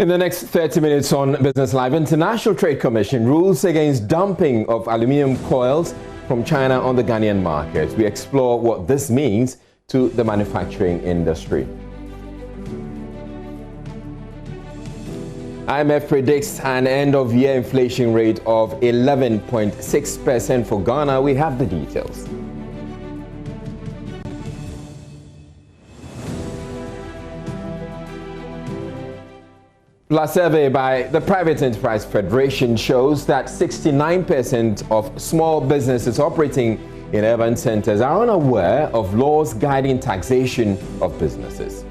In the next 30 minutes on Business Live, International Trade Commission rules against dumping of aluminium coils from China on the Ghanaian market. We explore what this means to the manufacturing industry. IMF predicts an end-of-year inflation rate of 11.6% for Ghana. We have the details. A survey by the Private Enterprise Federation shows that 69% of small businesses operating in urban centers are unaware of laws guiding taxation of businesses.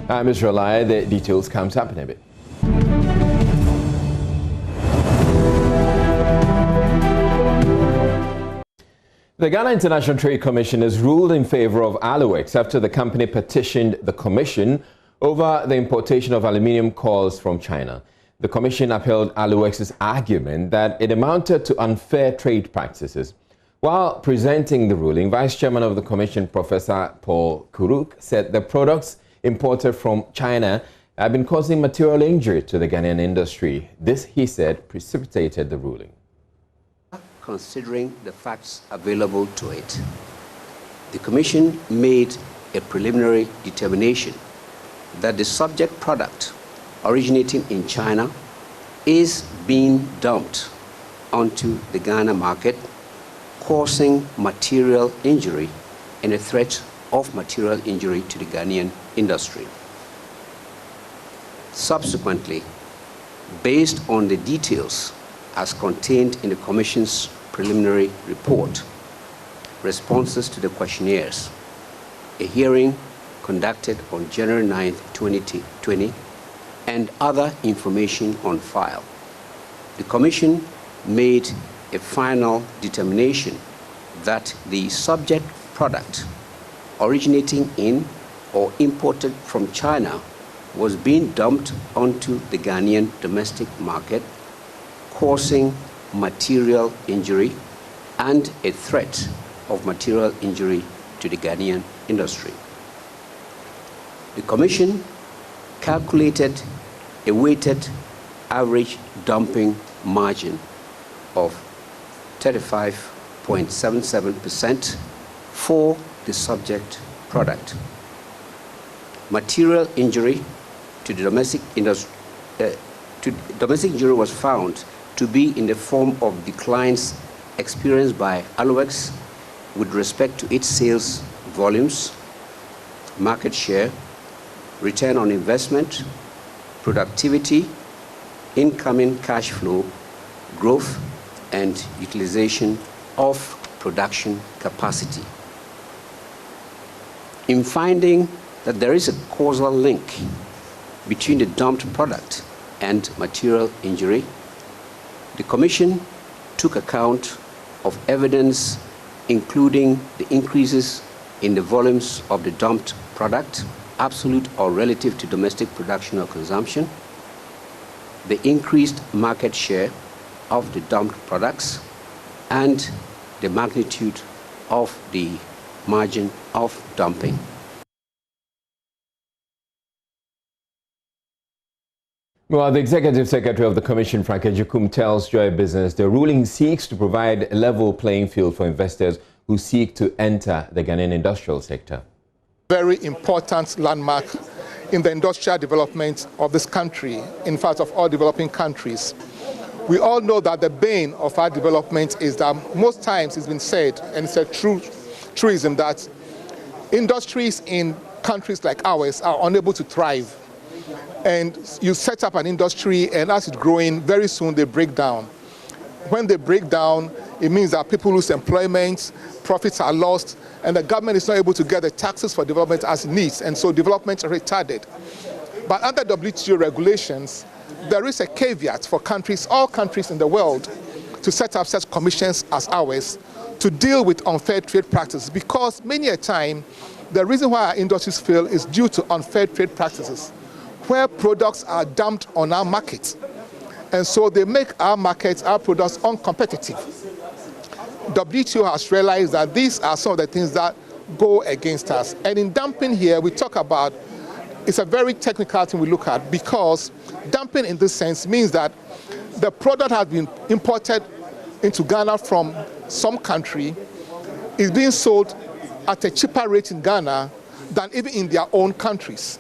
I'm Israel. The details comes up in a bit. The Ghana International Trade Commission has ruled in favor of Alux after the company petitioned the Commission over the importation of aluminium coils from China. The Commission upheld Alux's argument that it amounted to unfair trade practices. While presenting the ruling, Vice Chairman of the Commission, Professor Paul Kuruk, said the products imported from China have been causing material injury to the Ghanaian industry. This, he said, precipitated the ruling. Considering the facts available to it, the Commission made a preliminary determination that the subject product originating in China is being dumped onto the Ghana market, causing material injury and a threat of material injury to the Ghanaian industry. Subsequently, based on the details as contained in the Commission's preliminary report, responses to the questionnaires, a hearing conducted on January 9, 2020, and other information on file, the Commission made a final determination that the subject product originating in or imported from China was being dumped onto the Ghanaian domestic market, causing material injury and a threat of material injury to the Ghanaian industry. The Commission calculated a weighted average dumping margin of 35.77% for the subject product. Material injury to the domestic industry, domestic injury was found to be in the form of declines experienced by Alux with respect to its sales volumes, market share, return on investment, productivity, incoming cash flow, growth, and utilization of production capacity. In finding that there is a causal link between the dumped product and material injury, the Commission took account of evidence including the increases in the volumes of the dumped product, absolute or relative to domestic production or consumption, the increased market share of the dumped products, and the magnitude of the margin of dumping. Well, the Executive Secretary of the Commission, Frank Ejikum, tells Joy Business the ruling seeks to provide a level playing field for investors who seek to enter the Ghanaian industrial sector. Very important landmark in the industrial development of this country, in fact of all developing countries. We all know that the bane of our development is that most times it's been said, and it's a truism, that industries in countries like ours are unable to thrive. And you set up an industry, and as it's growing, very soon they break down. When they break down, it means that people lose employment, profits are lost, and the government is not able to get the taxes for development as it needs, and so development is retarded. But under WTO regulations, there is a caveat for countries, all countries in the world, to set up such commissions as ours to deal with unfair trade practices, because many a time, the reason why our industries fail is due to unfair trade practices, where products are dumped on our markets. And so they make our markets, our products, uncompetitive. WTO has realized that these are some of the things that go against us. And in dumping here, we talk about it's a very technical thing we look at, because dumping in this sense means that the product has been imported into Ghana from some country, is being sold at a cheaper rate in Ghana than even in their own countries.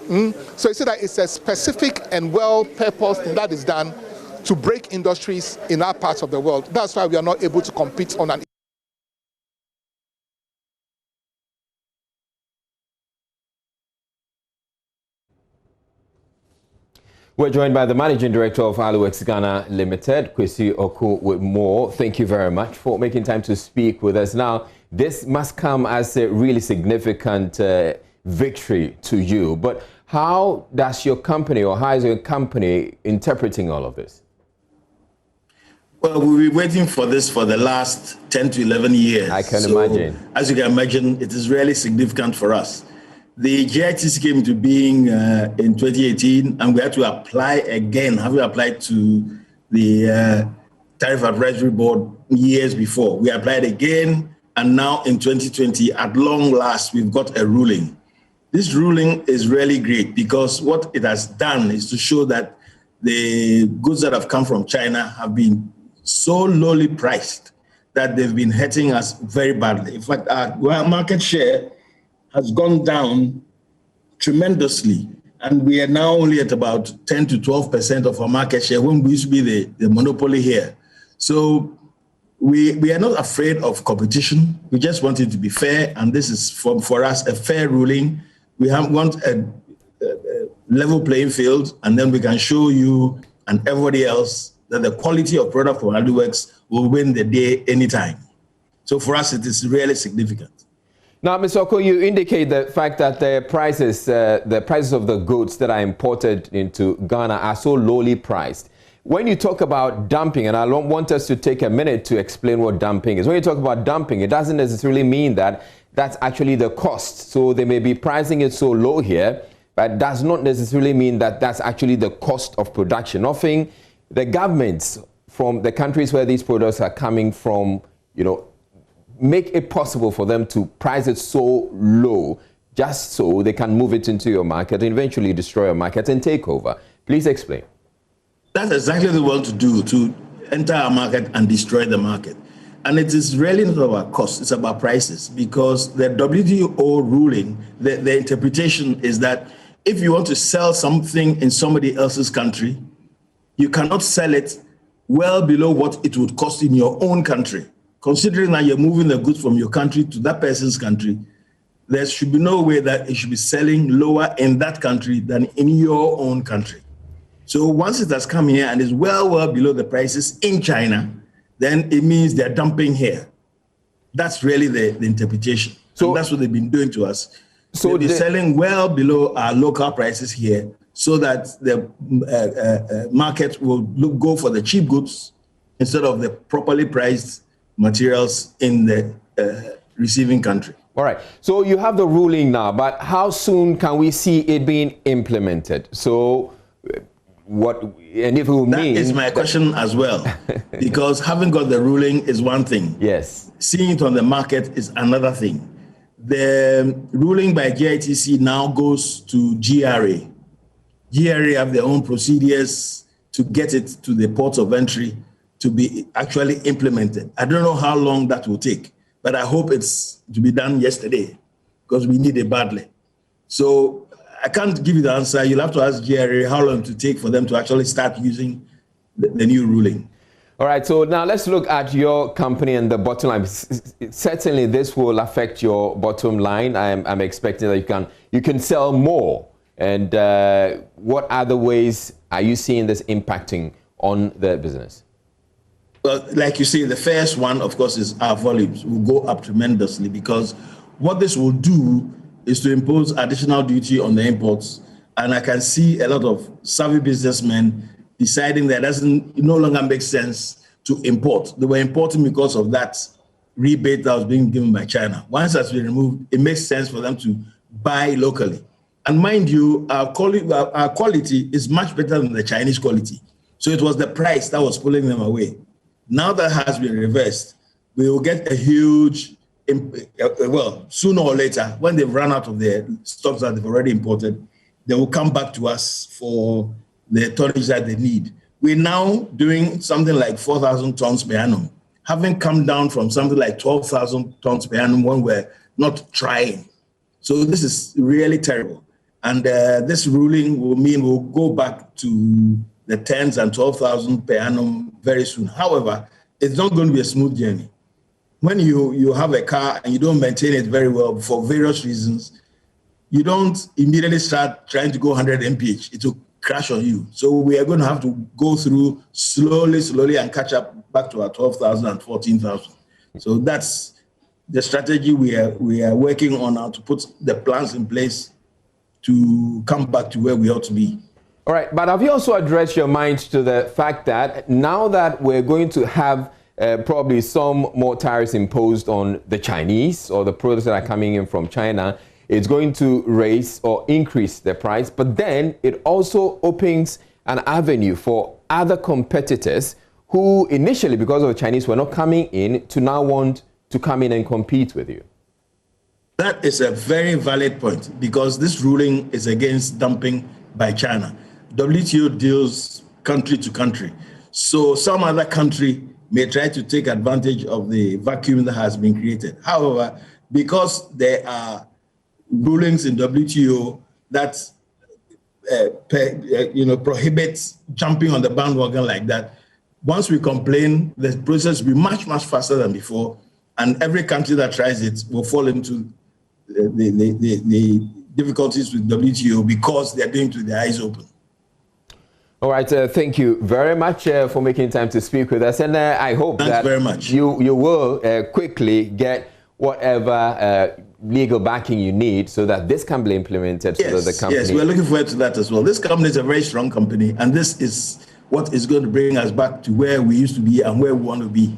So you see that it's a specific and well-purposed thing that is done to break industries in our parts of the world. That's why we are not able to compete on an We're joined by the Managing Director of Alux Ghana Limited, Kwesi Oku, with more. Thank you very much for making time to speak with us. Now, this must come as a really significant victory to you. But how does your company, or how is your company interpreting all of this? Well, we've been waiting for this for the last 10 to 11 years. I can imagine. As you can imagine, it is really significant for us. The GITC came into being in 2018, and we had to apply again, having applied to the Tariff Advisory Board years before. We applied again, and now in 2020, at long last, we've got a ruling. This ruling is really great, because what it has done is to show that the goods that have come from China have been so lowly priced that they've been hurting us very badly. In fact, our market share has gone down tremendously, and we are now only at about 10 to 12% of our market share, when we used to be the monopoly here. So we are not afraid of competition. We just want it to be fair, and this is for us a fair ruling. We want a level playing field, and then we can show you and everybody else that the quality of product from Alux will win the day anytime. So for us, it is really significant. Now, Mr. Oko, you indicate the fact that the prices of the goods that are imported into Ghana are so lowly priced. When you talk about dumping, and I don't want us to take a minute to explain what dumping is. When you talk about dumping, it doesn't necessarily mean that that's actually the cost. So they may be pricing it so low here, but does not necessarily mean that that's actually the cost of production. Nothing, the governments from the countries where these products are coming from, make it possible for them to price it so low just so they can move it into your market and eventually destroy your market and take over. Please explain. That's exactly what we want to do, to enter our market and destroy the market. And it is really not about cost, it's about prices, because the WTO ruling, the interpretation is that if you want to sell something in somebody else's country, you cannot sell it well below what it would cost in your own country. Considering that you're moving the goods from your country to that person's country, there should be no way that it should be selling lower in that country than in your own country. So once it has come here and is well below the prices in China, then it means they're dumping here. That's really the interpretation. So and that's what they've been doing to us. So they'll be selling well below our local prices here, so that the market will go for the cheap goods instead of the properly priced materials in the receiving country. All right. So you have the ruling now, but how soon can we see it being implemented? So what, and if it will mean... That is my question as well, because having got the ruling is one thing. Yes. Seeing it on the market is another thing. The ruling by GITC now goes to GRA. GRA have their own procedures to get it to the ports of entry to be actually implemented. I don't know how long that will take, but I hope it's to be done yesterday, because we need it badly. So I can't give you the answer. You'll have to ask GRA how long it will take for them to actually start using the new ruling. All right, so now let's look at your company and the bottom line. Certainly this will affect your bottom line. I'm expecting that you can sell more. And what other ways are you seeing this impacting on the business? Well, like you say, the first one, of course, is our volumes will go up tremendously, because what this will do is to impose additional duty on the imports. And I can see a lot of savvy businessmen deciding that it no longer makes sense to import. They were importing because of that rebate that was being given by China. Once that's been removed, it makes sense for them to buy locally. And mind you, our quality is much better than the Chinese quality. So it was the price that was pulling them away. Now that has been reversed, we will get a huge, well, sooner or later, when they've run out of their stocks that they've already imported, they will come back to us for the tonnage that they need. We're now doing something like 4,000 tons per annum, having come down from something like 12,000 tons per annum when we're not trying. So this is really terrible. And this ruling will mean we'll go back to the 10s and 12,000 per annum very soon. However, it's not going to be a smooth journey. When you have a car and you don't maintain it very well for various reasons, you don't immediately start trying to go 100 mph. It will crash on you. So we are going to have to go through slowly and catch up back to our 12,000 and 14,000. So that's the strategy we are working on now to put the plans in place to come back to where we ought to be. All right, but have you also addressed your mind to the fact that now that we're going to have probably some more tariffs imposed on the Chinese or the products that are coming in from China, it's going to raise or increase the price, but then it also opens an avenue for other competitors who initially, because of the Chinese, were not coming in, to now want to come in and compete with you? That is a very valid point, because this ruling is against dumping by China. WTO deals country to country. So some other country may try to take advantage of the vacuum that has been created. However, because there are rulings in WTO that prohibits jumping on the bandwagon like that, once we complain, the process will be much faster than before, and every country that tries it will fall into the difficulties with WTO because they're doing it with their eyes open. All right, thank you very much for making time to speak with us, and I hope Thanks very much. you will quickly get whatever legal backing you need so that this can be implemented. Yes, so that the company... yes, we're looking forward to that as well. This company is a very strong company, and this is what is going to bring us back to where we used to be and where we want to be.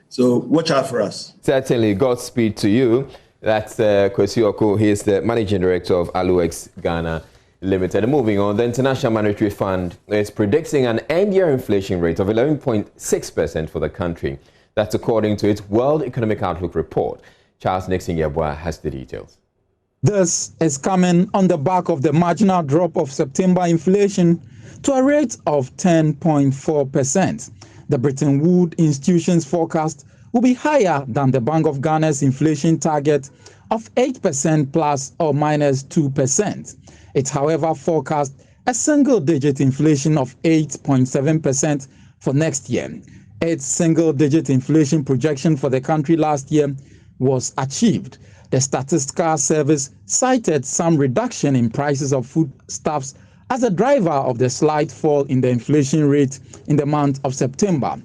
So watch out for us. Certainly, Godspeed to you. That's Kwesi Oko. He is the Managing Director of Alux Ghana Limited. And moving on, the International Monetary Fund is predicting an end-year inflation rate of 11.6% for the country. That's according to its World Economic Outlook report. Charles Nixon Yabwa has the details. This is coming on the back of the marginal drop of September inflation to a rate of 10.4%. The Bretton Woods institution's forecast will be higher than the Bank of Ghana's inflation target of 8% plus or minus 2%. It, however, forecast a single-digit inflation of 8.7% for next year. Its single-digit inflation projection for the country last year was achieved. The Statistical Service cited some reduction in prices of foodstuffs as a driver of the slight fall in the inflation rate in the month of September.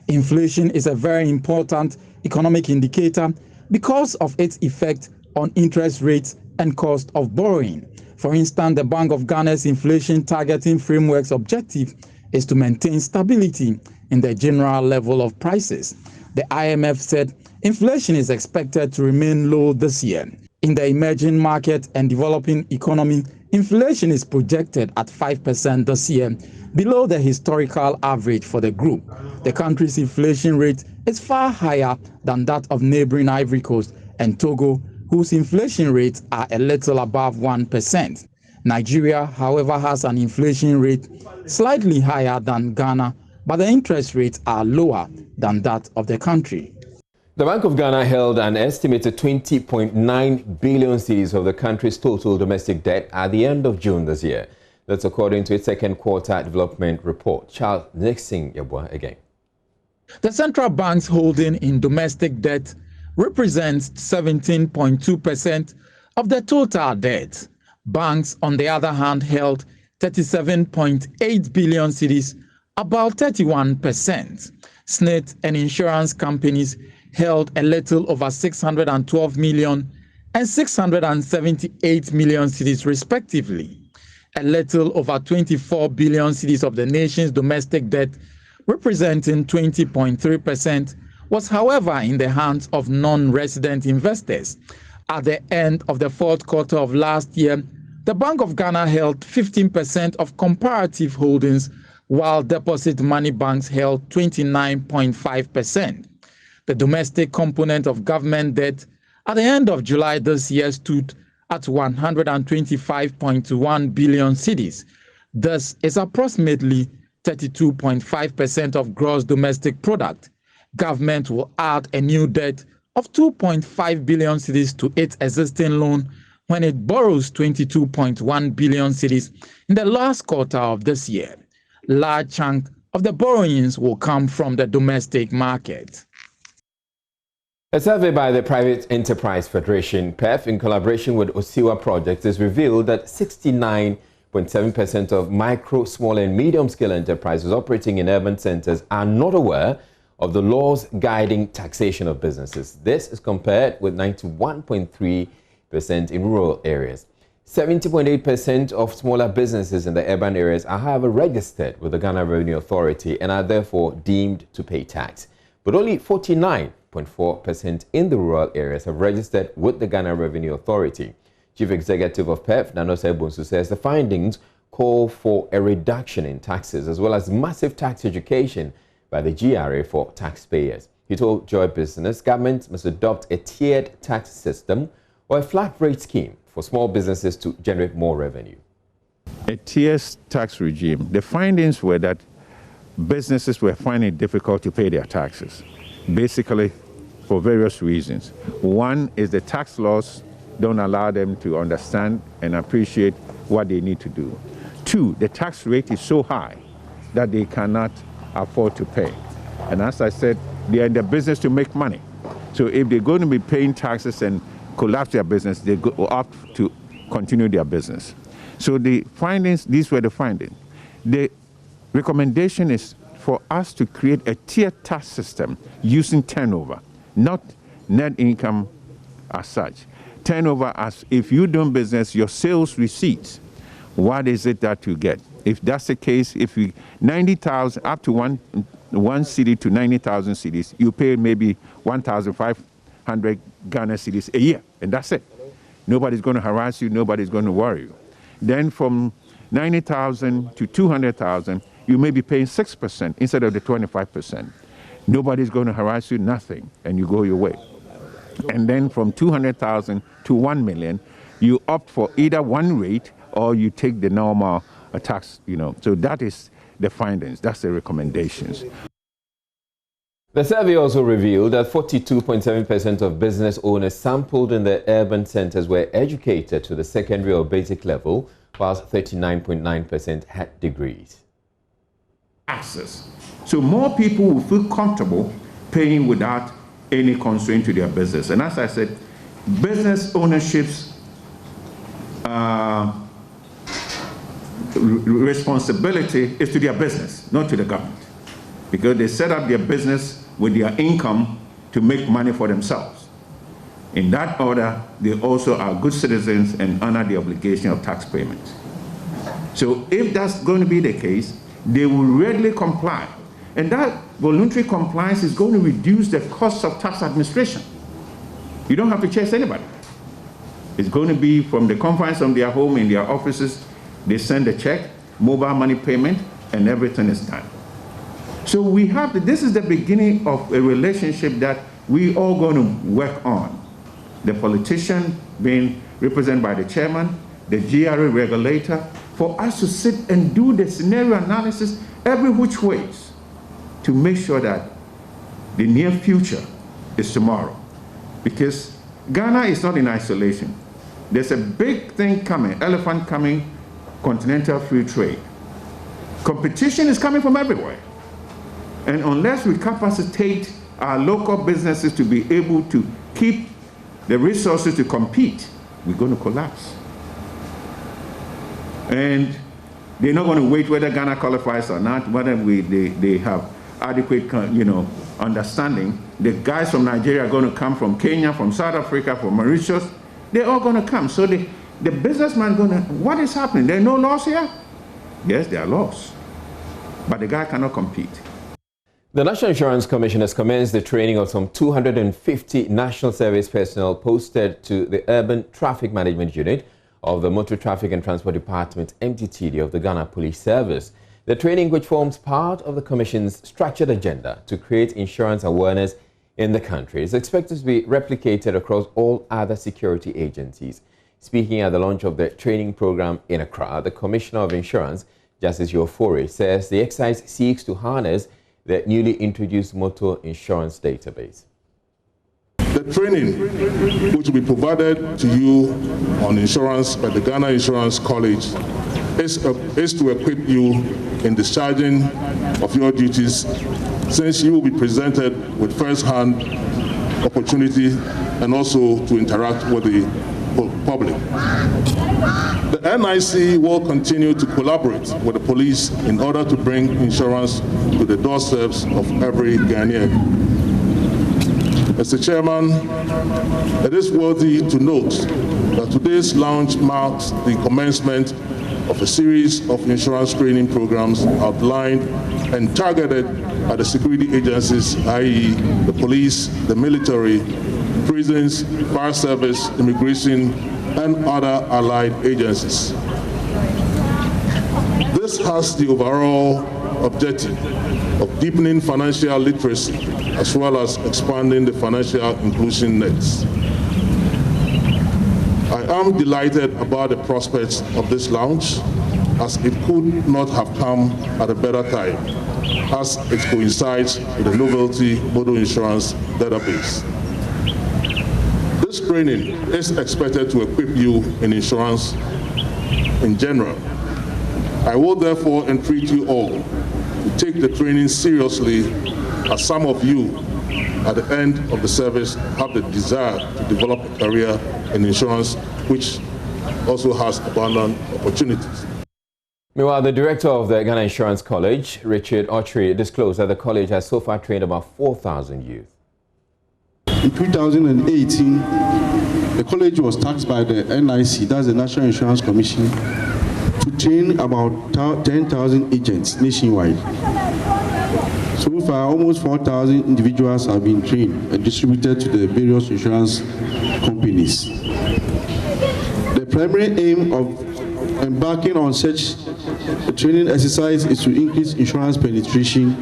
Inflation is a very important economic indicator because of its effect on interest rates and cost of borrowing. For instance, the Bank of Ghana's inflation targeting framework's objective is to maintain stability in the general level of prices. The IMF said inflation is expected to remain low this year. In the emerging market and developing economy, inflation is projected at 5% this year, below the historical average for the group. The country's inflation rate is far higher than that of neighboring Ivory Coast and Togo, whose inflation rates are a little above 1%. Nigeria, however, has an inflation rate slightly higher than Ghana, but the interest rates are lower than that of the country. The Bank of Ghana held an estimated 20.9 billion cedis of the country's total domestic debt at the end of June this year. That's according to its second quarter development report. Charles Nixon Yabwa again. The central bank's holding in domestic debt represents 17.2% of the total debt. Banks, on the other hand, held 37.8 billion cedis, about 31%. SSNIT and insurance companies held a little over 612 million and 678 million cedis respectively. A little over 24 billion cedis of the nation's domestic debt, representing 20.3%, was however in the hands of non-resident investors. At the end of the fourth quarter of last year, the Bank of Ghana held 15% of comparative holdings, while deposit money banks held 29.5%. The domestic component of government debt at the end of July this year stood at 125.1 billion cedis. This is approximately 32.5% of gross domestic product. Government will add a new debt of 2.5 billion cedis to its existing loan when it borrows 22.1 billion cedis in the last quarter of this year. Large chunk of the borrowings will come from the domestic market. A survey by the Private Enterprise Federation, PEF, in collaboration with Osiwa Projects, has revealed that 69.7% of micro, small and medium-scale enterprises operating in urban centers are not aware of the laws guiding taxation of businesses. This is compared with 91.3% in rural areas. 70.8% of smaller businesses in the urban areas are, however, registered with the Ghana Revenue Authority and are therefore deemed to pay tax. But only 49.4% in the rural areas have registered with the Ghana Revenue Authority. Chief Executive of PEF, Nanosa Ebunsu, says the findings call for a reduction in taxes as well as massive tax education by the GRA for taxpayers. He told Joy Business government must adopt a tiered tax system or a flat rate scheme for small businesses to generate more revenue. A tiered tax regime. The findings were that businesses were finding it difficult to pay their taxes, basically for various reasons. One is the tax laws don't allow them to understand and appreciate what they need to do. Two, the tax rate is so high that they cannot afford to pay. And as I said, they are in the business to make money. So if they're going to be paying taxes and collapse their business, they go opt to continue their business. So the findings, these were the findings. The recommendation is for us to create a tiered tax system using turnover, not net income as such. Turnover as if you do business, your sales receipts, what is it that you get? If that's the case, if you 90,000 up to one city to 90,000 cities, you pay maybe 1,500 Ghana cedis a year, and that's it. Nobody's going to harass you. Nobody's going to worry you. Then from 90,000 to 200,000, you may be paying 6% instead of the 25%. Nobody's going to harass you, nothing, and you go your way. And then from 200,000 to 1 million, you opt for either one rate or you take the normal tax, So that is the findings. That's the recommendations. The survey also revealed that 42.7% of business owners sampled in the urban centers were educated to the secondary or basic level, whilst 39.9% had degrees. Access. So more people will feel comfortable paying without any constraint to their business. And as I said, business ownership's responsibility is to their business, not to the government, because they set up their business with their income to make money for themselves. In that order, they also are good citizens and honor the obligation of tax payments. So if that's going to be the case, they will readily comply. And that voluntary compliance is going to reduce the cost of tax administration. You don't have to chase anybody. It's going to be from the confines of their home, in their offices. They send a check, mobile money payment, and everything is done. So we have this is the beginning of a relationship that we all going to work on. The politician being represented by the chairman, the GRA regulator, for us to sit and do the scenario analysis every which ways to make sure that the near future is tomorrow. Because Ghana is not in isolation. There's a big thing coming, elephant coming, continental free trade. Competition is coming from everywhere. And unless we capacitate our local businesses to be able to keep the resources to compete, we're going to collapse. And they're not going to wait whether Ghana qualifies or not, whether they have adequate understanding. The guys from Nigeria are going to come, from Kenya, from South Africa, from Mauritius. They're all going to come. So the businessman is going to, what is happening? There are no laws here? Yes, there are laws. But the guy cannot compete. The National Insurance Commission has commenced the training of some 250 National Service personnel posted to the Urban Traffic Management Unit of the Motor Traffic and Transport Department, MTTD, of the Ghana Police Service. The training, which forms part of the Commission's structured agenda to create insurance awareness in the country, is expected to be replicated across all other security agencies. Speaking at the launch of the training program in Accra, the Commissioner of Insurance, Justice Yofore, says the exercise seeks to harness the newly introduced motor insurance database. The training, which will be provided to you on insurance by the Ghana Insurance College, is to equip you in discharging of your duties, since you will be presented with first-hand opportunity and also to interact with the public. The NIC will continue to collaborate with the police in order to bring insurance to the doorsteps of every Ghanaian. Mr. Chairman, it is worthy to note that today's launch marks the commencement of a series of insurance training programs outlined and targeted at the security agencies, i.e. the police, the military, prisons, fire service, immigration, and other allied agencies. This has the overall objective of deepening financial literacy as well as expanding the financial inclusion nets. I am delighted about the prospects of this launch, as it could not have come at a better time, as it coincides with the novelty motor insurance database. This training is expected to equip you in insurance in general. I will therefore entreat you all to take the training seriously, as some of you at the end of the service have the desire to develop a career in insurance, which also has abundant opportunities. Meanwhile, the director of the Ghana Insurance College, Richard Autry, disclosed that the college has so far trained about 4,000 youth. In 2018, the college was tasked by the NIC, that's the National Insurance Commission, to train about 10,000 agents nationwide. So far, almost 4,000 individuals have been trained and distributed to the various insurance companies. The primary aim of embarking on such a training exercise is to increase insurance penetration,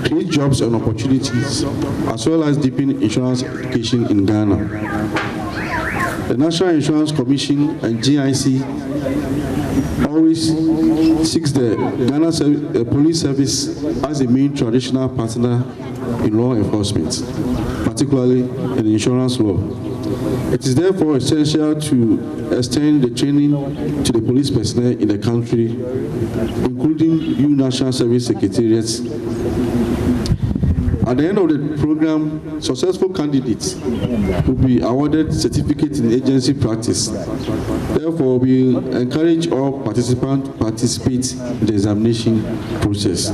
create jobs and opportunities, as well as deepen insurance education in Ghana. The National Insurance Commission and GIC always seeks the Ghana Police Service as a main traditional partner in law enforcement, particularly in insurance law. It is therefore essential to extend the training to the police personnel in the country, including new National Service Secretariats. At the end of the program, successful candidates will be awarded certificates in agency practice. Therefore, we encourage all participants to participate in the examination process.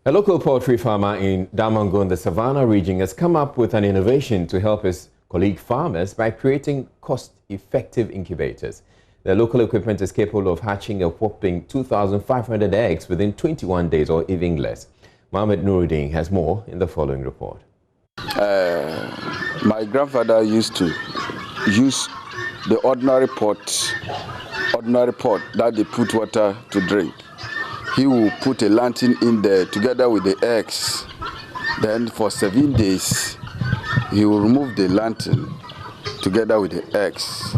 A local poultry farmer in Damongo in the Savannah region has come up with an innovation to help his colleague farmers by creating cost-effective incubators. The local equipment is capable of hatching a whopping 2,500 eggs within 21 days or even less. Mohammed Nuruddin has more in the following report. My grandfather used to use the ordinary pot that they put water to drink. He will put a lantern in there together with the eggs. Then for 7 days, he will remove the lantern together with the eggs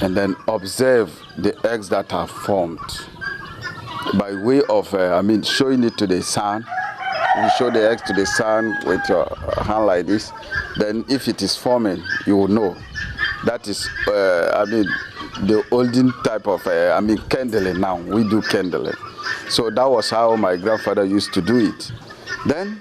and then observe the eggs that are formed by way of, showing it to the sun. You show the eggs to the sun with your hand like this. Then if it is forming, you will know. That is, the olden type of, candling now. We do candling. So that was how my grandfather used to do it. Then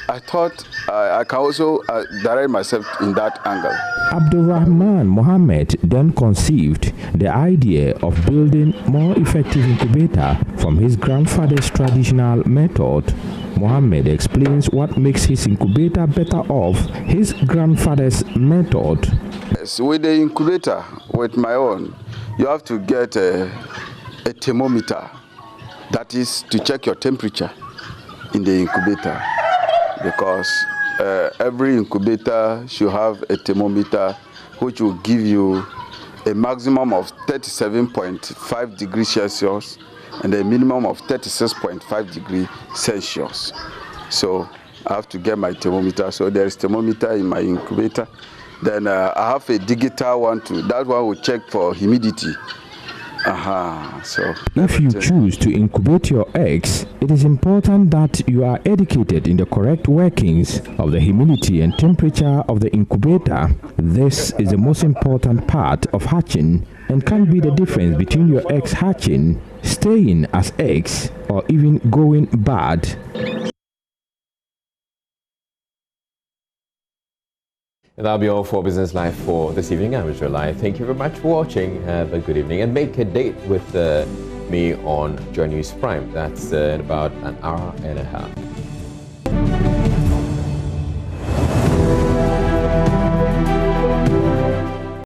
I thought I can also direct myself in that angle. Abdulrahman Mohammed then conceived the idea of building more effective incubator from his grandfather's traditional method. Mohammed explains what makes his incubator better off his grandfather's method. Yes, with the incubator, with my own, you have to get a thermometer. That is to check your temperature in the incubator, because every incubator should have a thermometer which will give you a maximum of 37.5 degrees Celsius and a minimum of 36.5 degrees Celsius. So I have to get my thermometer. So there is thermometer in my incubator. Then I have a digital one too. That one will check for humidity. So if you choose to incubate your eggs, it is important that you are educated in the correct workings of the humidity and temperature of the incubator. This is the most important part of hatching and can be the difference between your eggs hatching, staying as eggs, or even going bad. And that'll be all for Business Live for this evening. I'm July. Thank you very much for watching. Have a good evening. And make a date with me on JoyNews Prime. That's in about an hour and a half.